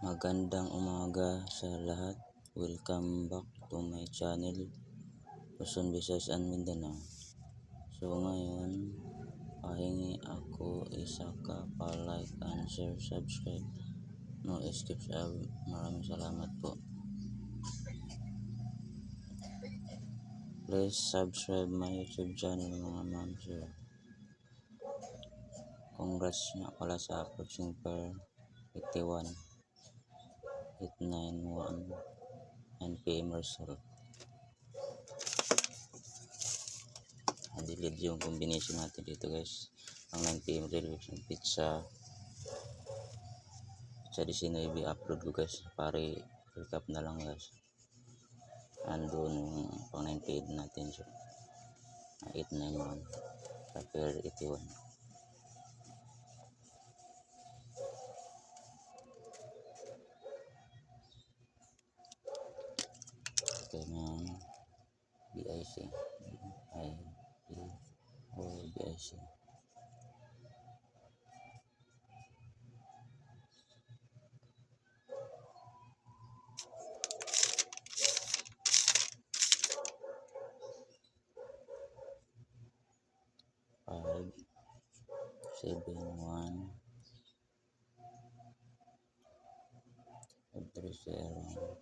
Magandang umaga sa lahat. Welcome back to my channel, Luzon, Visayas and Mindanao. So ngayon, pahingi ako isa ka pa-like and share, subscribe. No skip. Maraming salamat po. Please subscribe my YouTube channel mga ma'am sir. Congrats nga pala sa approaching per 81 891 9 PM result. Delete yung combination natin dito guys. Ang 9 PM result pizza 19 upload ko guys. Pare recap na lang guys. Andun pang 9 PM natin so 891 per 81. Okay na BIC BIC. Five 7 1 3 0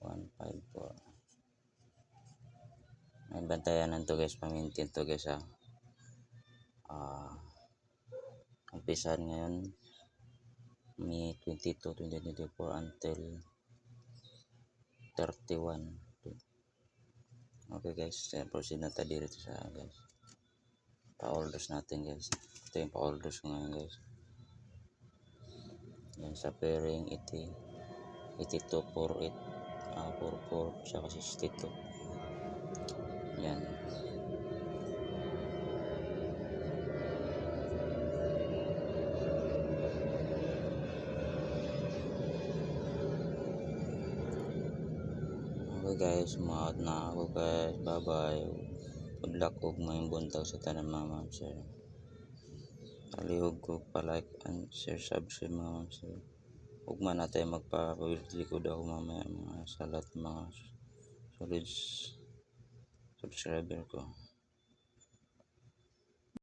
1 5 4. May bantayan na to guys, pamintin to guys ha. Umpisan ngayon May 22, 2024 until 31. Okay guys, proceed na tayo dito sa guys. Pa-orders natin guys. Ito yung pa-orders ko ngayon guys. Yan sa pairing 82 48 44 tsaka 62. Yan. Okay guys, maot na ako guys. Bye bye. Good luck og mayong buntag sa tanan mga ma'am sir. Palihog ko pa-like and share, subscribe mga ma'am sir. Huwag man natin magpa-likod ako mamaya mga salat mga solid subscriber ko.